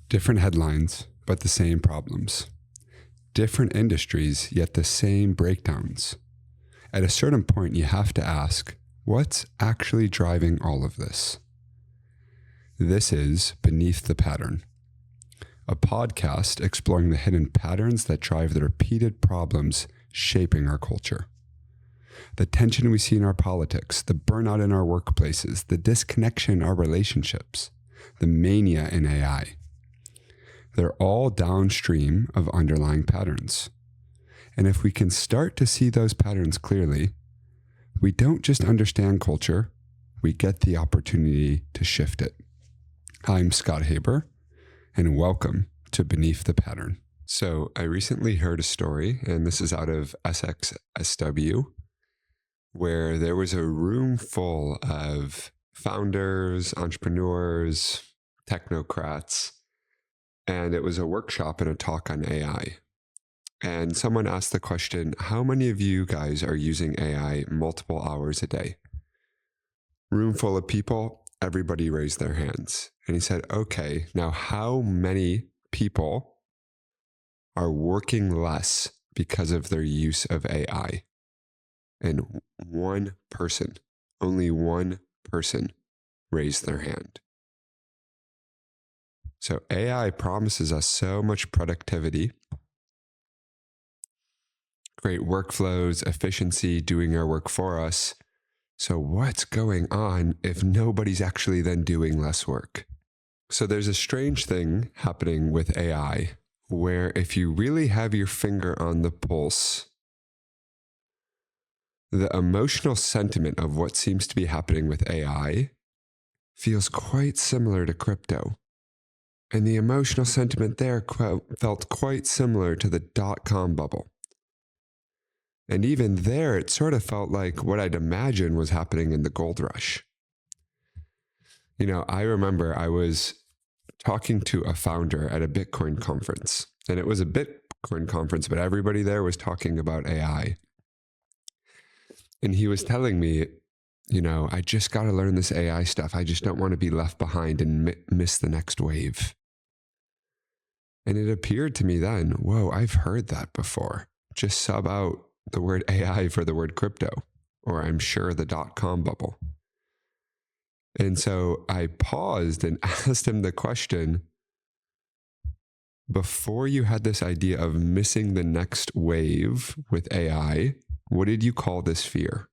Different headlines, but the same problems. Different industries, yet the same breakdowns. At a certain point, you have to ask, what's actually driving all of this? This is Beneath the Pattern, a podcast exploring the hidden patterns that drive the repeated problems shaping our culture. The tension we see in our politics, the burnout in our workplaces, the disconnection in our relationships, the mania in AI. They're all downstream of underlying patterns. And if we can start to see those patterns clearly, we don't just understand culture, we get the opportunity to shift it. I'm Scott Haber, and welcome to Beneath the Pattern. So I recently heard a story, and this is out of SXSW, where there was a room full of founders, entrepreneurs, technocrats, and it was a workshop and a talk on AI. And someone asked the question, how many of you guys are using AI multiple hours a day? Room full of people, everybody raised their hands. And he said, okay, now how many people are working less because of their use of AI? And one person, only one person raised their hand. So AI promises us so much productivity, great workflows, efficiency, doing our work for us. So what's going on if nobody's actually then doing less work? So there's a strange thing happening with AI where if you really have your finger on the pulse, the emotional sentiment of what seems to be happening with AI feels quite similar to crypto. And the emotional sentiment there felt quite similar to the dot-com bubble. And even there, it sort of felt like what I'd imagine was happening in the gold rush. You know, I remember I was talking to a founder at a Bitcoin conference. And it was a Bitcoin conference, but everybody there was talking about AI. And he was telling me, you know, I just got to learn this AI stuff. I just don't want to be left behind and miss the next wave. And it appeared to me then, whoa, I've heard that before. Just sub out the word AI for the word crypto, or I'm sure the dot-com bubble. And so I paused and asked him the question, before you had this idea of missing the next wave with AI, what did you call this fear?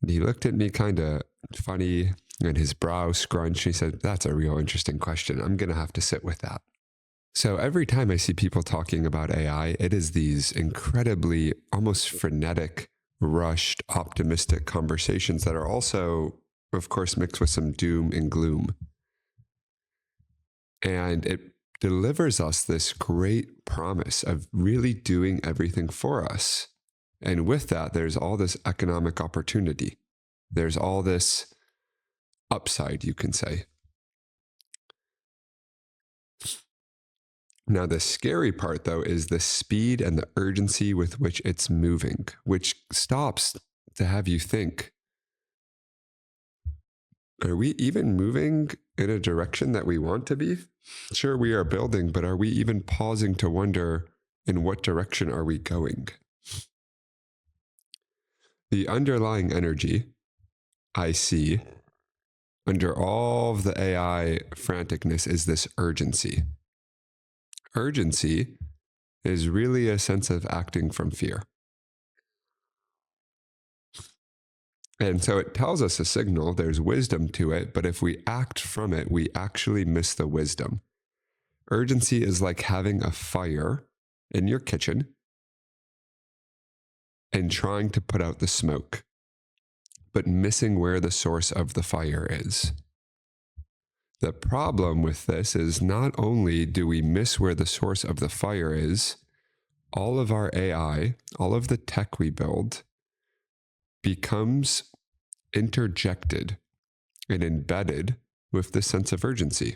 And he looked at me kind of funny and his brow scrunched. He said, that's a real interesting question. I'm going to have to sit with that. So every time I see people talking about AI, it is these incredibly, almost frenetic, rushed, optimistic conversations that are also, of course, mixed with some doom and gloom. And it delivers us this great promise of really doing everything for us. And with that, there's all this economic opportunity. There's all this upside, you can say. Now, the scary part, though, is the speed and the urgency with which it's moving, which stops to have you think, are we even moving in a direction that we want to be? Sure, we are building, but are we even pausing to wonder in what direction are we going? The underlying energy I see under all of the AI franticness is this urgency. Urgency is really a sense of acting from fear. And so it tells us a signal, there's wisdom to it, but if we act from it, we actually miss the wisdom. Urgency is like having a fire in your kitchen and trying to put out the smoke, but missing where the source of the fire is. The problem with this is not only do we miss where the source of the fire is, all of our AI, all of the tech we build becomes interjected and embedded with this sense of urgency.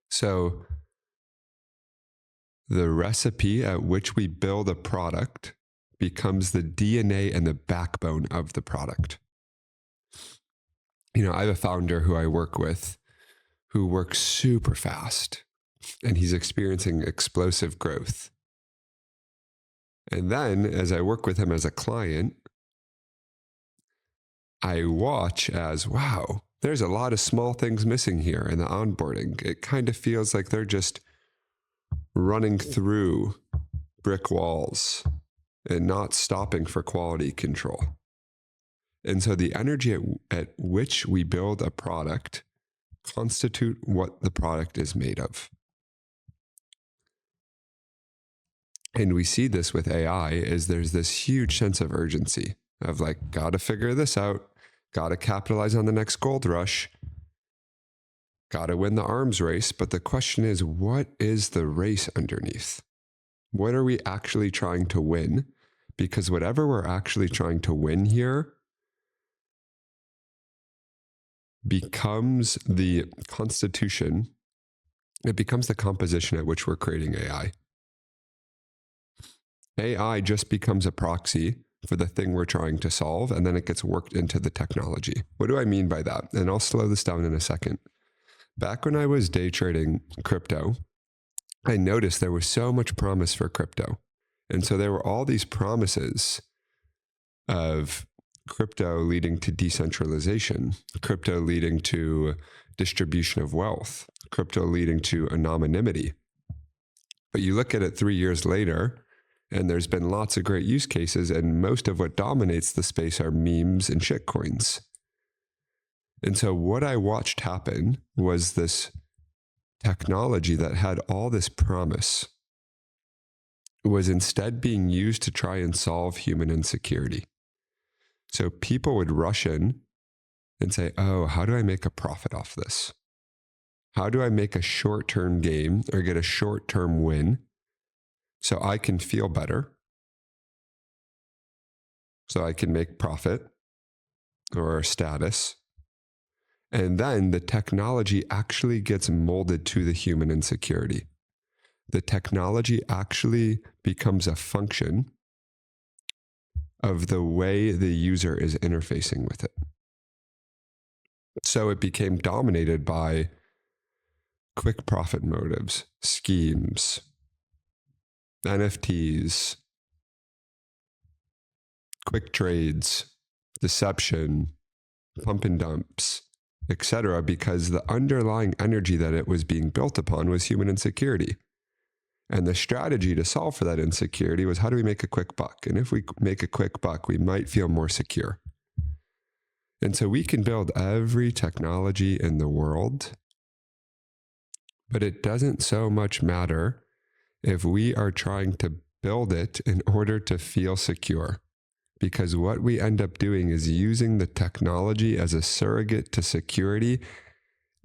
So the recipe at which we build a product becomes the DNA and the backbone of the product. You know, I have a founder who I work with who works super fast and he's experiencing explosive growth. And then as I work with him as a client, I watch as, wow, there's a lot of small things missing here in the onboarding. It kind of feels like they're just running through brick walls and not stopping for quality control. And so the energy at which we build a product constitute what the product is made of. And we see this with AI is there's this huge sense of urgency of like, gotta figure this out, gotta capitalize on the next gold rush, gotta win the arms race. But the question is, what is the race underneath? What are we actually trying to win? Because whatever we're actually trying to win here becomes the constitution, it becomes the composition at which we're creating AI. AI just becomes a proxy for the thing we're trying to solve, and then it gets worked into the technology. What do I mean by that? And I'll slow this down in a second. Back when I was day trading crypto, I noticed there was so much promise for crypto. And so there were all these promises of crypto leading to decentralization, crypto leading to distribution of wealth, crypto leading to anonymity. But you look at it 3 years later, and there's been lots of great use cases, and most of what dominates the space are memes and shitcoins. And so what I watched happen was this technology that had all this promise was instead being used to try and solve human insecurity. So people would rush in and say, oh, how do I make a profit off this? How do I make a short-term gain or get a short-term win so I can feel better, so I can make profit or status? And then the technology actually gets molded to the human insecurity. The technology actually becomes a function of the way the user is interfacing with it. So it became dominated by quick profit motives, schemes, NFTs, quick trades, deception, pump and dumps, etc., because the underlying energy that it was being built upon was human insecurity. And the strategy to solve for that insecurity was, how do we make a quick buck? And if we make a quick buck, we might feel more secure. And so we can build every technology in the world, but it doesn't so much matter if we are trying to build it in order to feel secure. Because what we end up doing is using the technology as a surrogate to security.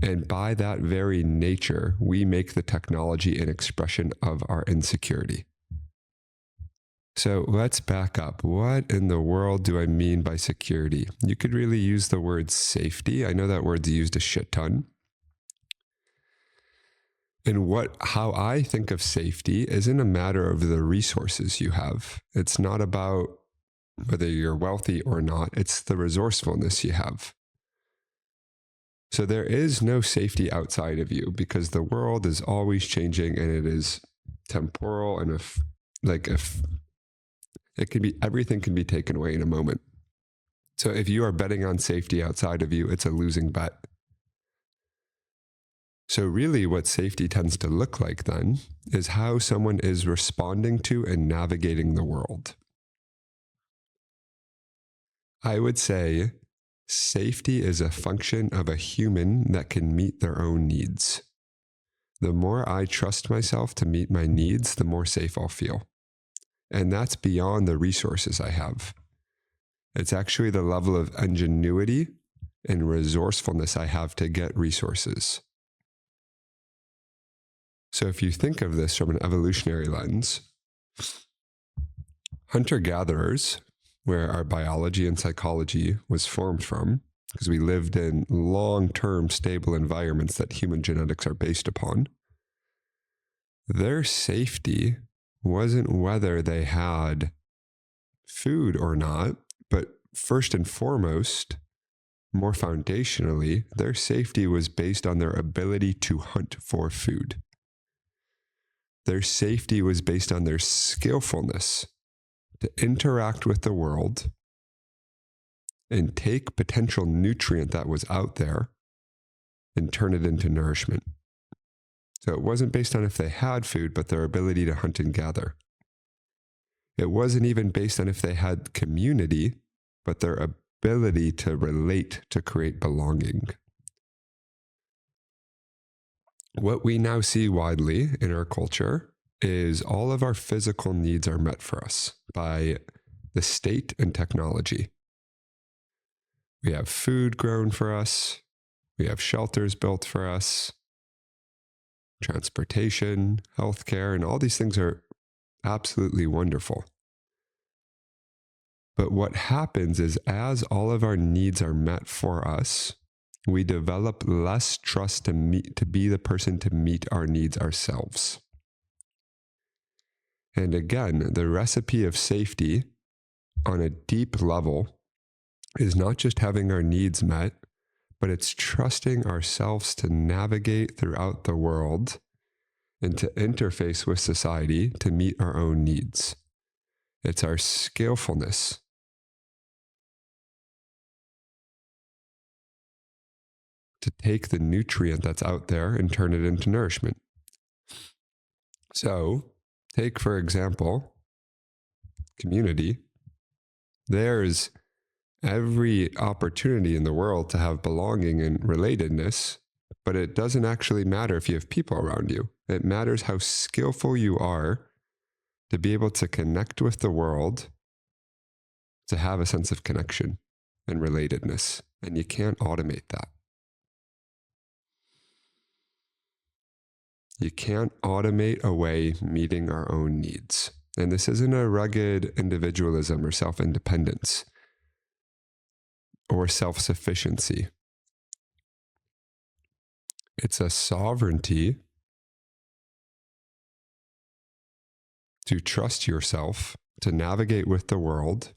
And by that very nature, we make the technology an expression of our insecurity. So let's back up. What in the world do I mean by security? You could really use the word safety. I know that word's used a shit ton. And how I think of safety isn't a matter of the resources you have. It's not about whether you're wealthy or not. It's the resourcefulness you have. So there is no safety outside of you, because the world is always changing, and it is temporal, and everything can be taken away in a moment. So if you are betting on safety outside of you, it's a losing bet. So really what safety tends to look like then is how someone is responding to and navigating the world. I would say safety is a function of a human that can meet their own needs. The more I trust myself to meet my needs, the more safe I'll feel. And that's beyond the resources I have. It's actually the level of ingenuity and resourcefulness I have to get resources. So if you think of this from an evolutionary lens, hunter-gatherers, where our biology and psychology was formed from, because we lived in long-term stable environments that human genetics are based upon, their safety wasn't whether they had food or not, but first and foremost, more foundationally, their safety was based on their ability to hunt for food. Their safety was based on their skillfulness to interact with the world and take potential nutrient that was out there and turn it into nourishment. So it wasn't based on if they had food, but their ability to hunt and gather. It wasn't even based on if they had community, but their ability to relate to create belonging. What we now see widely in our culture is all of our physical needs are met for us by the state and technology. We have food grown for us. We have shelters built for us, transportation, healthcare, and all these things are absolutely wonderful. But what happens is as all of our needs are met for us, we develop less trust to be the person to meet our needs ourselves. And again, the recipe of safety on a deep level is not just having our needs met, but it's trusting ourselves to navigate throughout the world and to interface with society to meet our own needs. It's our skillfulness to take the nutrient that's out there and turn it into nourishment. So, take, for example, community. There's every opportunity in the world to have belonging and relatedness, but it doesn't actually matter if you have people around you. It matters how skillful you are to be able to connect with the world, to have a sense of connection and relatedness. And you can't automate that. You can't automate away meeting our own needs. And this isn't a rugged individualism or self-independence or self-sufficiency. It's a sovereignty to trust yourself to navigate with the world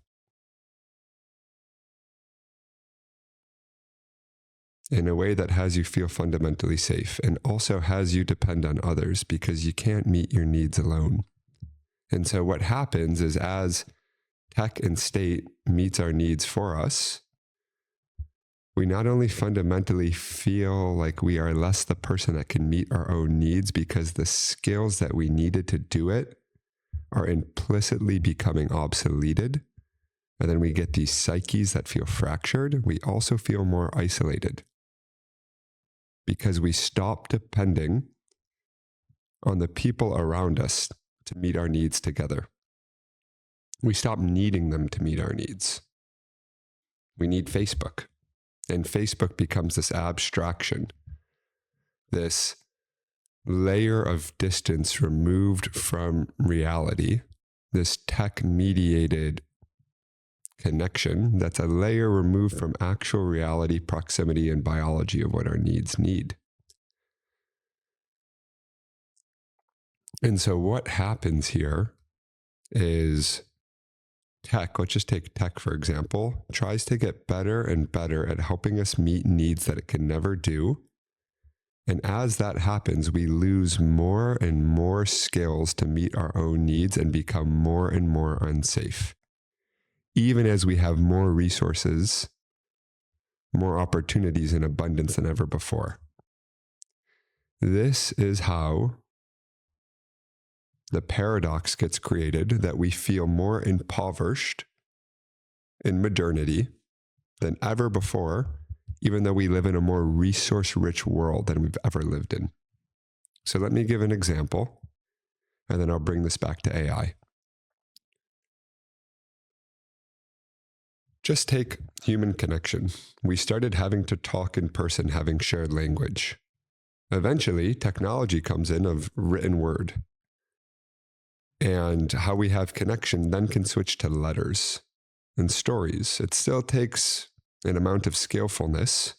in a way that has you feel fundamentally safe and also has you depend on others because you can't meet your needs alone. And so what happens is as tech and state meets our needs for us, we not only fundamentally feel like we are less the person that can meet our own needs because the skills that we needed to do it are implicitly becoming obsoleted. And then we get these psyches that feel fractured. We also feel more isolated because we stop depending on the people around us to meet our needs together. We stop needing them to meet our needs. We need Facebook. And Facebook becomes this abstraction, this layer of distance removed from reality, this tech-mediated connection that's a layer removed from actual reality, proximity, and biology of what our needs need. And so what happens here is tech, let's just take tech for example, tries to get better and better at helping us meet needs that it can never do. And as that happens, we lose more and more skills to meet our own needs and become more and more unsafe. Even as we have more resources, more opportunities in abundance than ever before. This is how the paradox gets created that we feel more impoverished in modernity than ever before, even though we live in a more resource-rich world than we've ever lived in. So let me give an example, and then I'll bring this back to AI. Just take human connection. We started having to talk in person, having shared language. Eventually, technology comes in of written word. And how we have connection then can switch to letters and stories. It still takes an amount of skillfulness,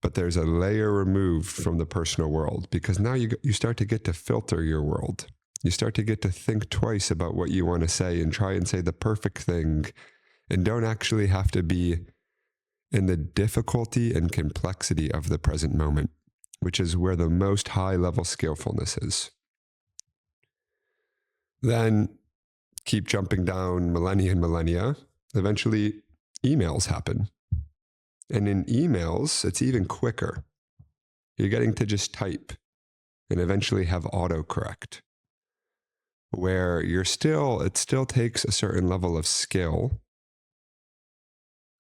but there's a layer removed from the personal world because now you start to get to filter your world. You start to get to think twice about what you want to say and try and say the perfect thing and don't actually have to be in the difficulty and complexity of the present moment, which is where the most high-level skillfulness is. Then keep jumping down millennia and millennia. Eventually, emails happen. And in emails, it's even quicker. You're getting to just type and eventually have autocorrect, where it still takes a certain level of skill,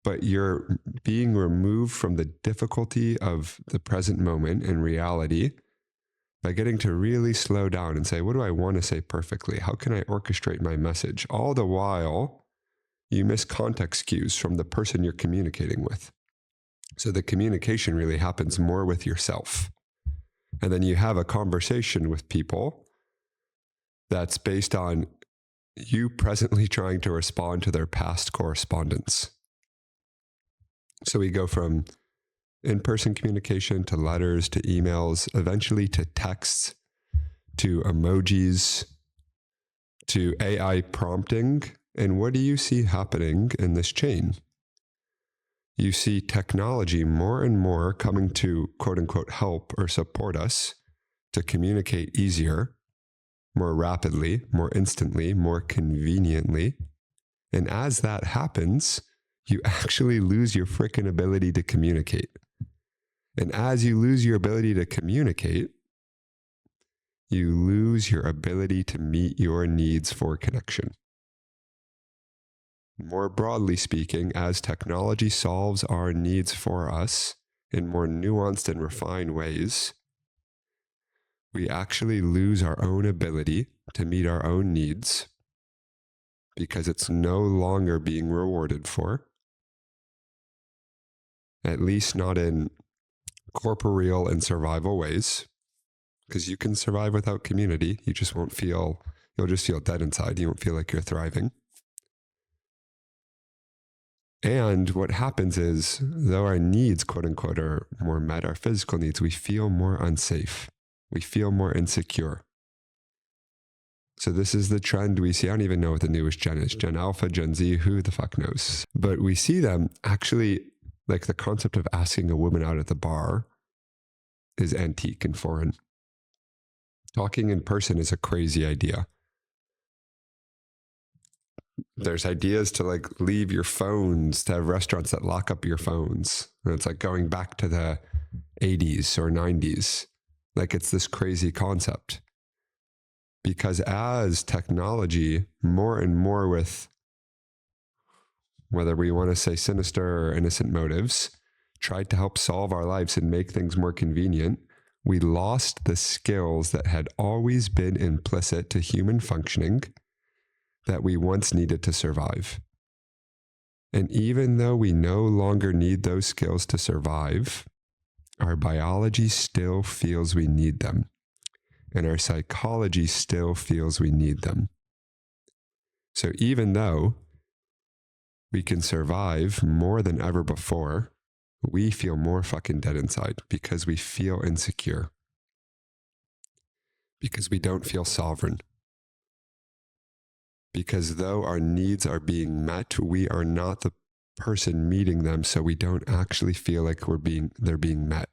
but you're being removed from the difficulty of the present moment and reality by getting to really slow down and say, what do I want to say perfectly? How can I orchestrate my message? All the while, you miss context cues from the person you're communicating with. So the communication really happens more with yourself. And then you have a conversation with people that's based on you presently trying to respond to their past correspondence. So we go from in-person communication to letters to emails, eventually to texts, to emojis, to AI prompting. And what do you see happening in this chain? You see technology more and more coming to quote unquote help or support us to communicate easier, more rapidly, more instantly, more conveniently. And as that happens, you actually lose your freaking ability to communicate. And as you lose your ability to communicate, you lose your ability to meet your needs for connection. More broadly speaking, as technology solves our needs for us in more nuanced and refined ways, we actually lose our own ability to meet our own needs because it's no longer being rewarded for, at least not in corporeal and survival ways, because you can survive without community. You'll just feel dead inside. You won't feel like you're thriving. And what happens is, though our needs, quote unquote, are more met, our physical needs, we feel more unsafe. We feel more insecure. So this is the trend we see. I don't even know what the newest gen is. Gen Alpha, Gen Z, who the fuck knows? But we see them actually, like the concept of asking a woman out at the bar is antique and foreign. Talking in person is a crazy idea. There's ideas to like leave your phones, to have restaurants that lock up your phones. And it's like going back to the 80s or 90s. Like it's this crazy concept. Because as technology, more and more with, whether we want to say sinister or innocent motives, tried to help solve our lives and make things more convenient, we lost the skills that had always been implicit to human functioning that we once needed to survive. And even though we no longer need those skills to survive, our biology still feels we need them. And our psychology still feels we need them. So even though we can survive more than ever before, we feel more fucking dead inside because we feel insecure. Because we don't feel sovereign. Because though our needs are being met, we are not the person meeting them, so we don't actually feel like they're being met.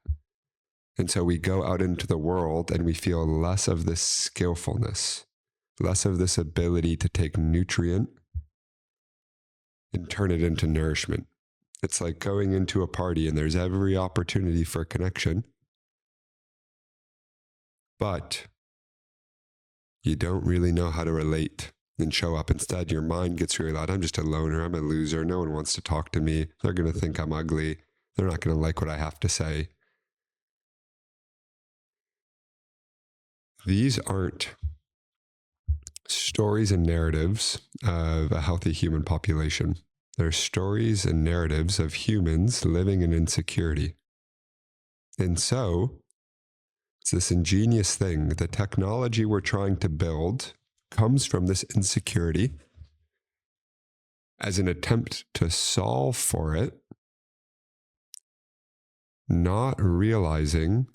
And so we go out into the world and we feel less of this skillfulness, less of this ability to take nutrient and turn it into nourishment. It's like going into a party and there's every opportunity for connection, but you don't really know how to relate and show up. Instead, your mind gets really loud. I'm just a loner. I'm a loser. No one wants to talk to me. They're going to think I'm ugly. They're not going to like what I have to say. These aren't stories and narratives of a healthy human population. They're stories and narratives of humans living in insecurity. And so, it's this ingenious thing. The technology we're trying to build comes from this insecurity as an attempt to solve for it, not realizing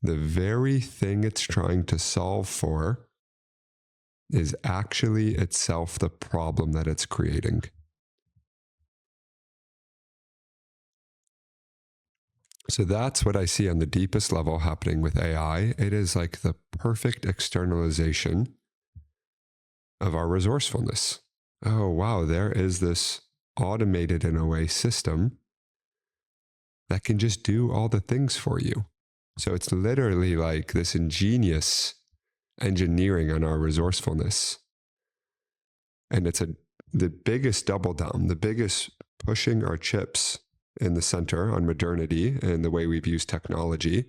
the very thing it's trying to solve for is actually itself the problem that it's creating. So that's what I see on the deepest level happening with AI. It is like the perfect externalization of our resourcefulness. Oh, wow, there is this automated, in a way, system that can just do all the things for you. So it's literally like this ingenious engineering on our resourcefulness. And it's the biggest double down, the biggest pushing our chips in the center on modernity and the way we've used technology,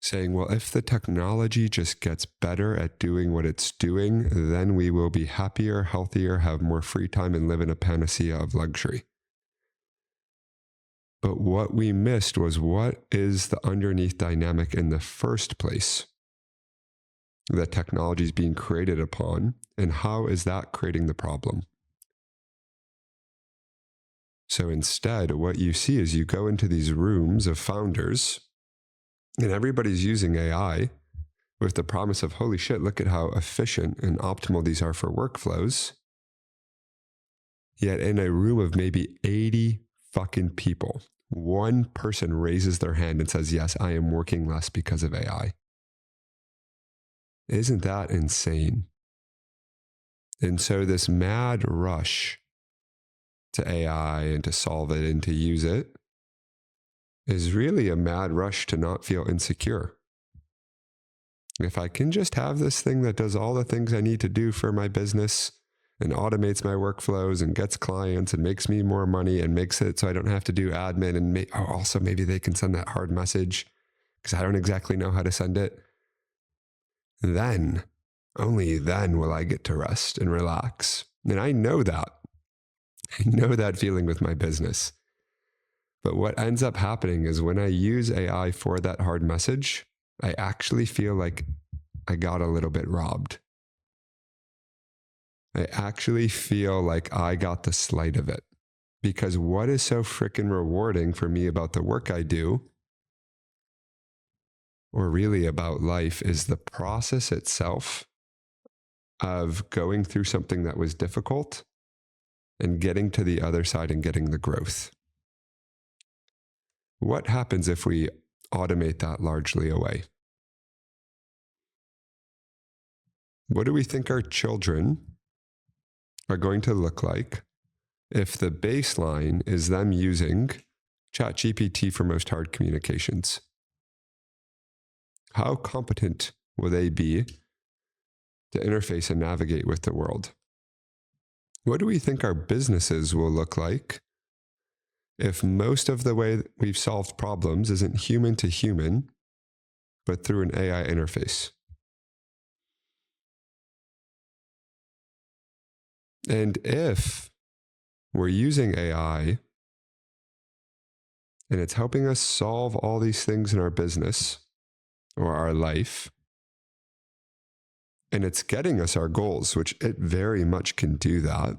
saying, well, if the technology just gets better at doing what it's doing, then we will be happier, healthier, have more free time, and live in a panacea of luxury. But what we missed was, what is the underneath dynamic in the first place that technology is being created upon, and how is that creating the problem? So instead, what you see is you go into these rooms of founders, and everybody's using AI with the promise of, holy shit, look at how efficient and optimal these are for workflows. Yet in a room of maybe 80 fucking people, one person raises their hand and says, yes, I am working less because of AI. Isn't that insane? And so this mad rush to AI and to solve it and to use it is really a mad rush to not feel insecure. If I can just have this thing that does all the things I need to do for my business and automates my workflows and gets clients and makes me more money and makes it so I don't have to do admin, and also maybe they can send that hard message because I don't exactly know how to send it, then, only then will I get to rest and relax. And I know that. I know that feeling with my business. But what ends up happening is when I use AI for that hard message, I actually feel like I got a little bit robbed. I actually feel like I got the slight of it. Because what is so freaking rewarding for me about the work I do, or really about life, is the process itself of going through something that was difficult and getting to the other side and getting the growth. What happens if we automate that largely away? What do we think our children are going to look like if the baseline is them using ChatGPT for most hard communications? How competent will they be to interface and navigate with the world? What do we think our businesses will look like if most of the way we've solved problems isn't human to human, but through an AI interface? And if we're using AI and it's helping us solve all these things in our business or our life, and it's getting us our goals, which it very much can do that,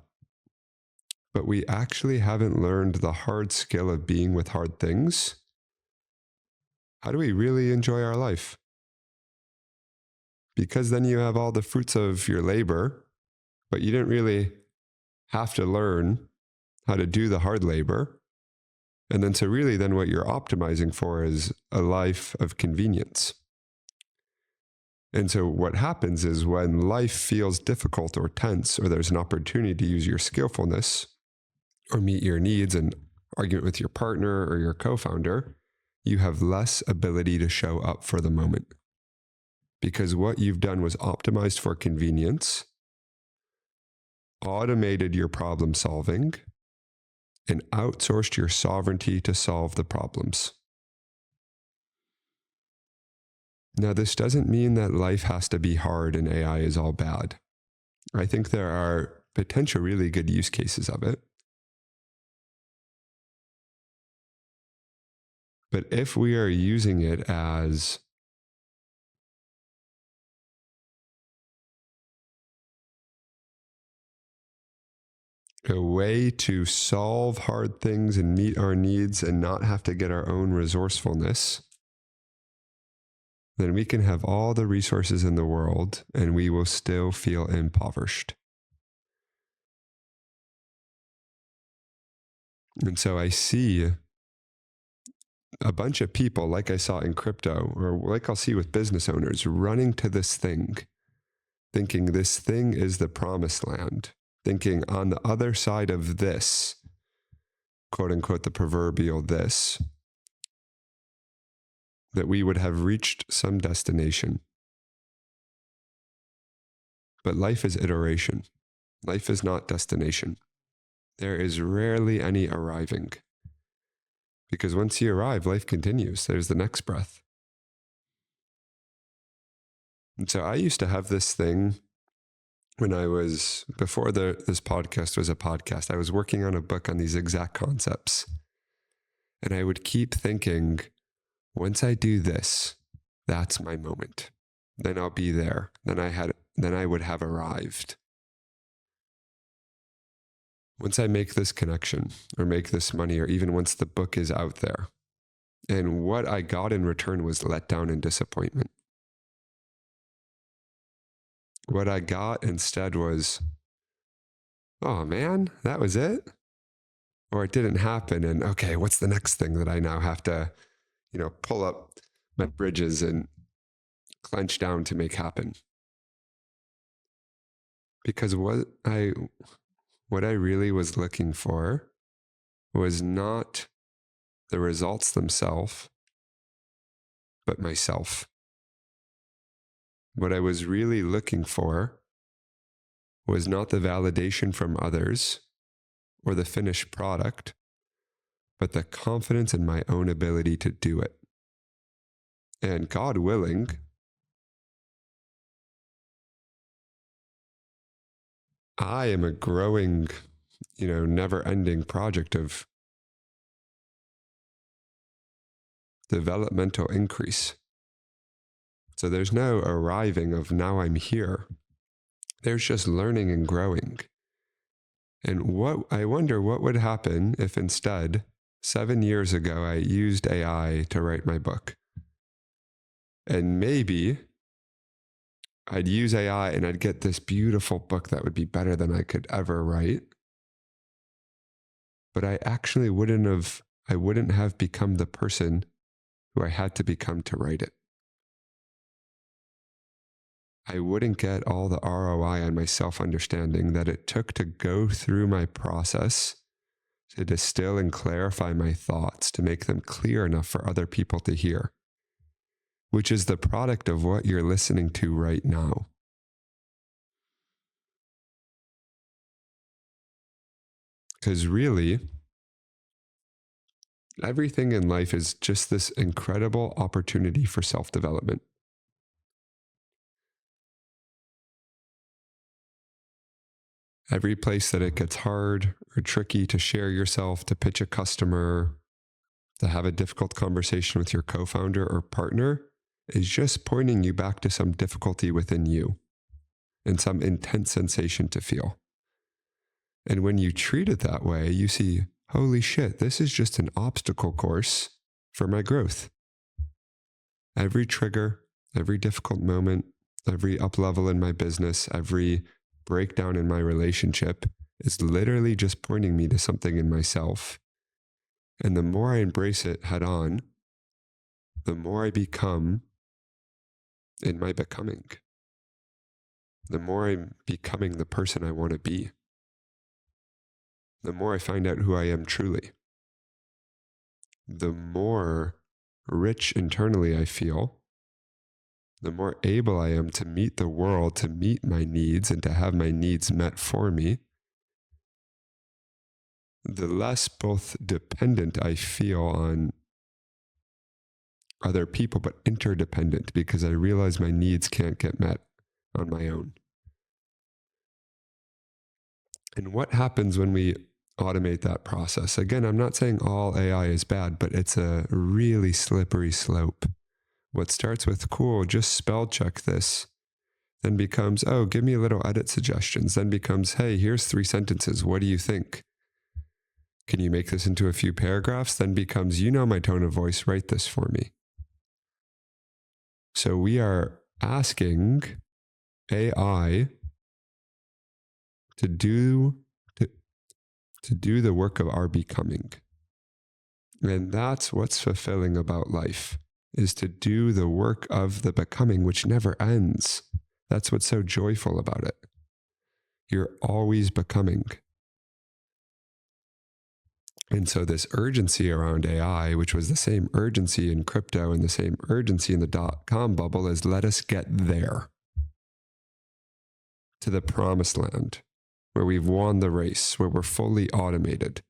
but we actually haven't learned the hard skill of being with hard things, how do we really enjoy our life? Because then you have all the fruits of your labor, but you didn't really have to learn how to do the hard labor. And then so really then what you're optimizing for is a life of convenience. And so what happens is when life feels difficult or tense, or there's an opportunity to use your skillfulness or meet your needs and argument with your partner or your co-founder, you have less ability to show up for the moment. Because what you've done was optimized for convenience, automated your problem solving, and outsourced your sovereignty to solve the problems. Now, this doesn't mean that life has to be hard and AI is all bad. I think there are potential really good use cases of it. But if we are using it as a way to solve hard things and meet our needs and not have to get our own resourcefulness, then we can have all the resources in the world and we will still feel impoverished. And so I see a bunch of people, like I saw in crypto, or like I'll see with business owners, running to this thing, thinking this thing is the promised land, thinking on the other side of this, quote unquote, the proverbial this, that we would have reached some destination. But life is iteration. Life is not destination. There is rarely any arriving. Because once you arrive, life continues. There's the next breath. And so I used to have this thing when I was, before this podcast was a podcast, I was working on a book on these exact concepts. And I would keep thinking, once I do this, that's my moment. Then I'll be there. Then I would have arrived. Once I make this connection or make this money, or even once the book is out there. And what I got in return was letdown and disappointment. What I got instead was, oh man, that was it? Or it didn't happen. And okay, what's the next thing that I now have to, pull up my bridges and clench down to make happen? Because what I really was looking for was not the results themselves, but myself. What I was really looking for was not the validation from others or the finished product, but the confidence in my own ability to do it. And God willing, I am a growing, never-ending project of developmental increase. So there's no arriving of now I'm here. There's just learning and growing. And I wonder what would happen if instead, 7 years ago, I used AI to write my book. And maybe I'd use AI and I'd get this beautiful book that would be better than I could ever write. But I actually wouldn't have become the person who I had to become to write it. I wouldn't get all the ROI on my self-understanding that it took to go through my process to distill and clarify my thoughts, to make them clear enough for other people to hear, which is the product of what you're listening to right now. Because really, everything in life is just this incredible opportunity for self-development. Every place that it gets hard or tricky to share yourself, to pitch a customer, to have a difficult conversation with your co-founder or partner, is just pointing you back to some difficulty within you and some intense sensation to feel. And when you treat it that way, you see, holy shit, this is just an obstacle course for my growth. Every trigger, every difficult moment, every up level in my business, every breakdown in my relationship is literally just pointing me to something in myself. And the more I embrace it head on, the more I become in my becoming. The more I'm becoming the person I want to be. The more I find out who I am truly. The more rich internally I feel. The more able I am to meet the world, to meet my needs and to have my needs met for me, the less both dependent I feel on other people, but interdependent, because I realize my needs can't get met on my own. And what happens when we automate that process? Again, I'm not saying all AI is bad, but it's a really slippery slope. What starts with, cool, just spell check this, then becomes, oh, give me a little edit suggestions, then becomes, hey, here's 3 sentences. What do you think? Can you make this into a few paragraphs? Then becomes, my tone of voice, write this for me. So we are asking AI to do the work of our becoming. And that's what's fulfilling about life, is to do the work of the becoming, which never ends. That's what's so joyful about it. You're always becoming. And so this urgency around AI, which was the same urgency in crypto and the same urgency in the dot-com bubble, is let us get there, to the promised land, where we've won the race, where we're fully automated,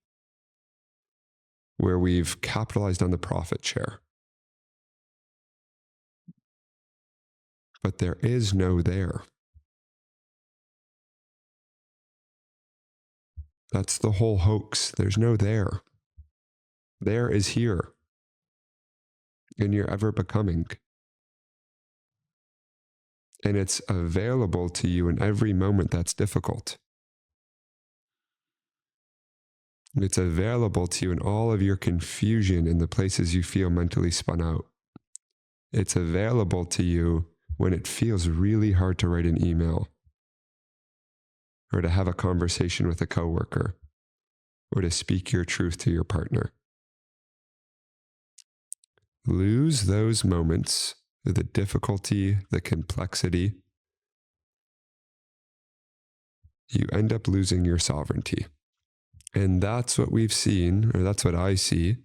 where we've capitalized on the profit share. But there is no there. That's the whole hoax. There's no there. There is here. And you're ever becoming. And it's available to you in every moment that's difficult. It's available to you in all of your confusion in the places you feel mentally spun out. It's available to you when it feels really hard to write an email, or to have a conversation with a coworker, or to speak your truth to your partner. Lose those moments, the difficulty, the complexity. You end up losing your sovereignty. And that's what we've seen, or that's what I see,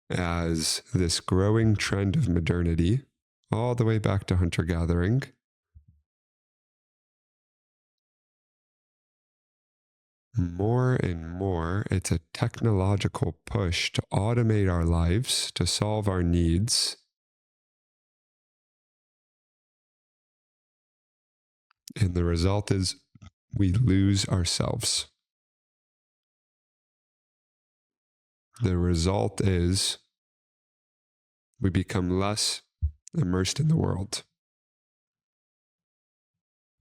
as this growing trend of modernity, all the way back to hunter-gathering. More and more, it's a technological push to automate our lives, to solve our needs. And the result is we lose ourselves. The result is we become less immersed in the world,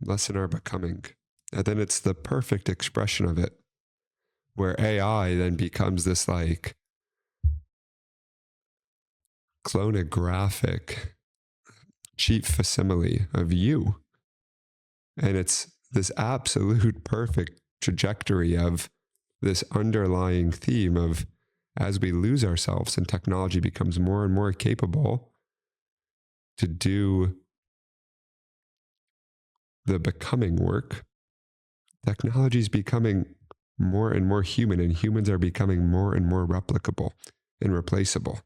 less in our becoming. And then it's the perfect expression of it, where AI then becomes this like clonographic, cheap facsimile of you. And it's this absolute perfect trajectory of this underlying theme of, as we lose ourselves and technology becomes more and more capable to do the becoming work, technology is becoming more and more human, and humans are becoming more and more replicable and replaceable.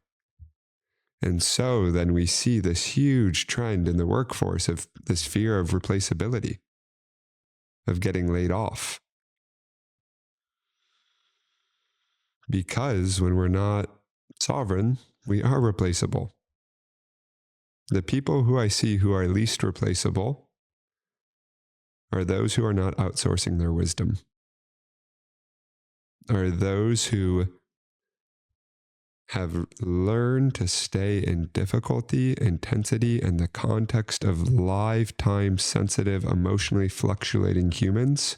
And so then we see this huge trend in the workforce of this fear of replaceability, of getting laid off. Because when we're not sovereign, we are replaceable. The people who I see who are least replaceable are those who are not outsourcing their wisdom, are those who have learned to stay in difficulty, intensity, and the context of live, time, sensitive, emotionally fluctuating humans,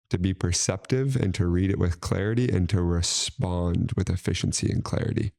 to be perceptive and to read it with clarity and to respond with efficiency and clarity.